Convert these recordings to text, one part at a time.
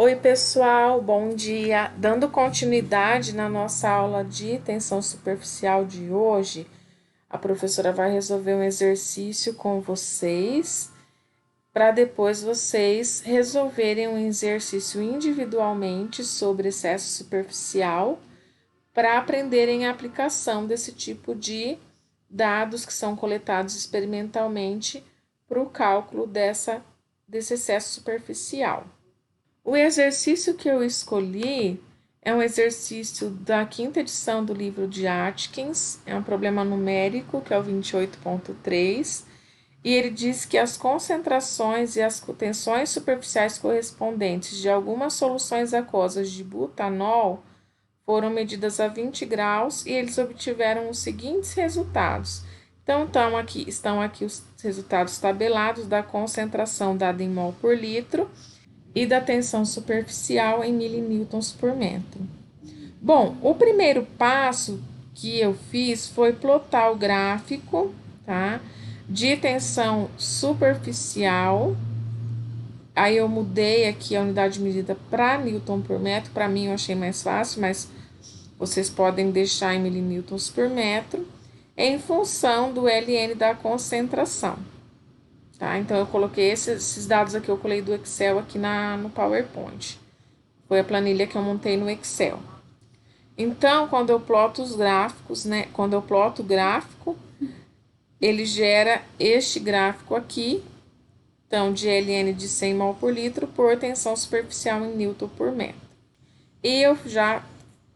Oi, pessoal, bom dia. Dando continuidade na nossa aula de tensão superficial de hoje, a professora vai resolver um exercício com vocês, para depois vocês resolverem um exercício individualmente sobre excesso superficial, para aprenderem a aplicação desse tipo de dados que são coletados experimentalmente para o cálculo desse excesso superficial. O exercício que eu escolhi é um exercício da quinta edição do livro de Atkins, é um problema numérico, que é o 28.3, e ele diz que as concentrações e as tensões superficiais correspondentes de algumas soluções aquosas de butanol foram medidas a 20 graus e eles obtiveram os seguintes resultados. Então, estão aqui os resultados tabelados da concentração dada em mol por litro e da tensão superficial em milinewtons por metro. Bom, o primeiro passo que eu fiz foi plotar o gráfico, tá? De tensão superficial. Aí eu mudei aqui a unidade de medida para newton por metro. Para mim eu achei mais fácil, mas vocês podem deixar em milinewtons por metro, em função do ln da concentração. Tá? Então, eu coloquei esses dados aqui, eu colei do Excel aqui no PowerPoint. Foi a planilha que eu montei no Excel. Então, quando eu ploto os gráficos, né? Quando eu ploto o gráfico, ele gera este gráfico aqui. Então, de ln de 100 mol por litro por tensão superficial em newton por metro. E eu já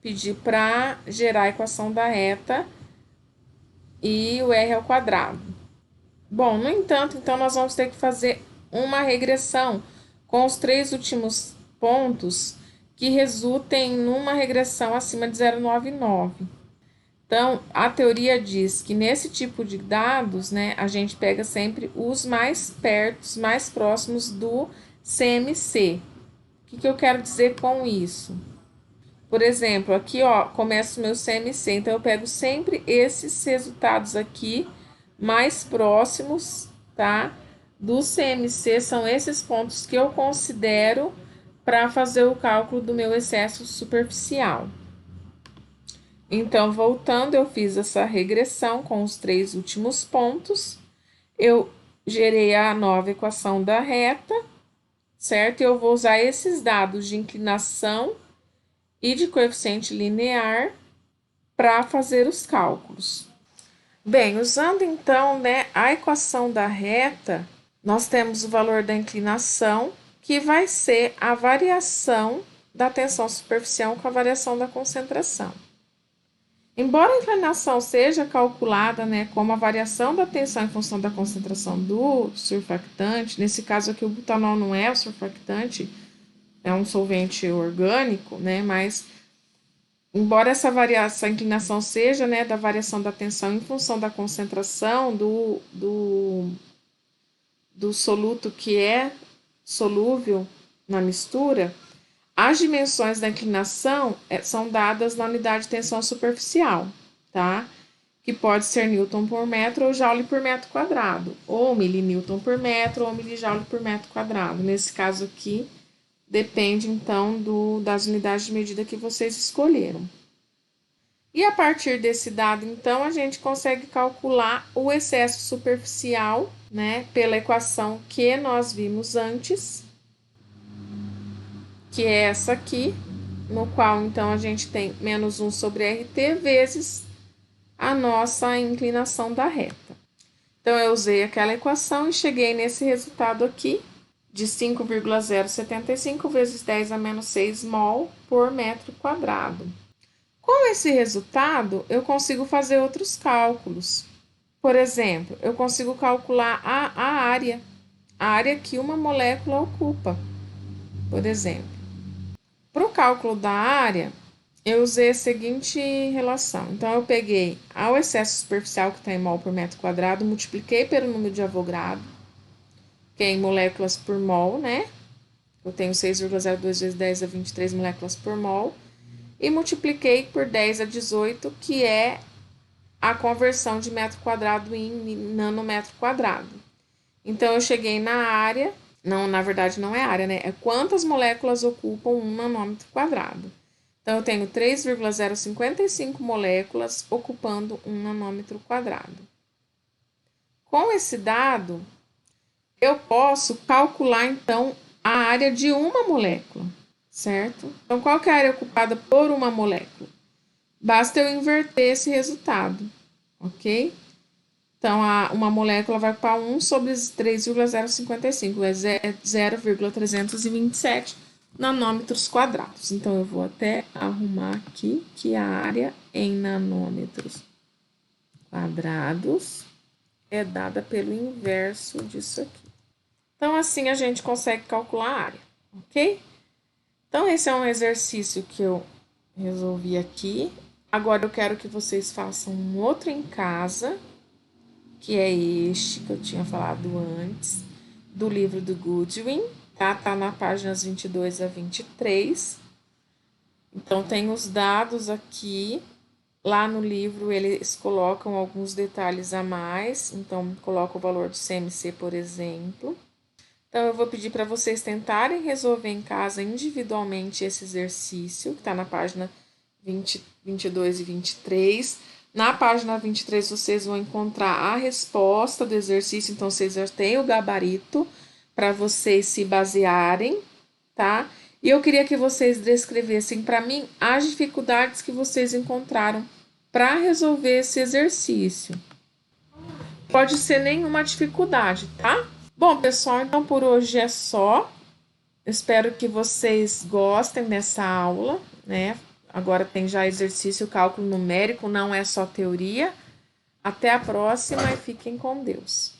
pedi para gerar a equação da reta e o R ao quadrado. Bom, no entanto, então nós vamos ter que fazer uma regressão com os três últimos pontos que resultem numa regressão acima de 0,99. Então, a teoria diz que nesse tipo de dados, né, a gente pega sempre os mais perto, mais próximos do CMC. O que eu quero dizer com isso? Por exemplo, aqui, ó, começa o meu CMC, então eu pego sempre esses resultados aqui mais próximos, tá? Do CMC, são esses pontos que eu considero para fazer o cálculo do meu excesso superficial. Então, voltando, eu fiz essa regressão com os três últimos pontos, eu gerei a nova equação da reta, certo? Eu vou usar esses dados de inclinação e de coeficiente linear para fazer os cálculos. Bem, usando então, né, a equação da reta, nós temos o valor da inclinação, que vai ser a variação da tensão superficial com a variação da concentração. Embora a inclinação seja calculada, né, como a variação da tensão em função da concentração do surfactante, nesse caso aqui o butanol não é o surfactante, é um solvente orgânico, né, mas embora essa inclinação seja, né, da variação da tensão em função da concentração do soluto que é solúvel na mistura, as dimensões da inclinação são dadas na unidade de tensão superficial, tá? Que pode ser newton por metro ou joule por metro quadrado, ou milinewton por metro ou milijoule por metro quadrado. Nesse caso aqui, depende então das unidades de medida que vocês escolheram. E a partir desse dado, então, a gente consegue calcular o excesso superficial, né, pela equação que nós vimos antes, que é essa aqui, no qual, então, a gente tem menos 1 sobre RT vezes a nossa inclinação da reta. Então, eu usei aquela equação e cheguei nesse resultado aqui, de 5,075 vezes 10 a menos 6 mol por metro quadrado. Com esse resultado, eu consigo fazer outros cálculos. Por exemplo, eu consigo calcular a área que uma molécula ocupa, por exemplo. Para o cálculo da área, eu usei a seguinte relação. Então, eu peguei o excesso superficial que está em mol por metro quadrado, multipliquei pelo número de Avogadro, que é em moléculas por mol, né? Eu tenho 6,02 vezes 10 a 23 moléculas por mol. E multipliquei por 10 a 18, que é a conversão de metro quadrado em nanômetro quadrado. Então, eu cheguei na área Não, na verdade não é área, né? É quantas moléculas ocupam 1 nanômetro quadrado. Então, eu tenho 3,055 moléculas ocupando 1 nanômetro quadrado. Com esse dado, eu posso calcular, então, a área de uma molécula, certo? Então, qual que é a área ocupada por uma molécula? Basta eu inverter esse resultado, ok? Então, uma molécula vai ocupar 1 sobre 3,055, é 0,327 nanômetros quadrados. Então, eu vou até arrumar aqui que a área em nanômetros quadrados é dada pelo inverso disso aqui. Então, assim a gente consegue calcular a área, ok? Então, esse é um exercício que eu resolvi aqui. Agora, eu quero que vocês façam um outro em casa, que é este que eu tinha falado antes, do livro do Goodwin, tá? Tá na páginas 22 a 23. Então, tem os dados aqui. Lá no livro, eles colocam alguns detalhes a mais. Então, coloca o valor de CMC, por exemplo. Então, eu vou pedir para vocês tentarem resolver em casa individualmente esse exercício, que está na página 22 e 23. Na página 23, vocês vão encontrar a resposta do exercício, então, vocês já têm o gabarito para vocês se basearem, tá? E eu queria que vocês descrevessem para mim as dificuldades que vocês encontraram para resolver esse exercício. Pode ser nenhuma dificuldade, tá? Bom, pessoal, então por hoje é só. Espero que vocês gostem dessa aula, né? Agora tem já exercício, cálculo numérico, não é só teoria. Até a próxima e fiquem com Deus.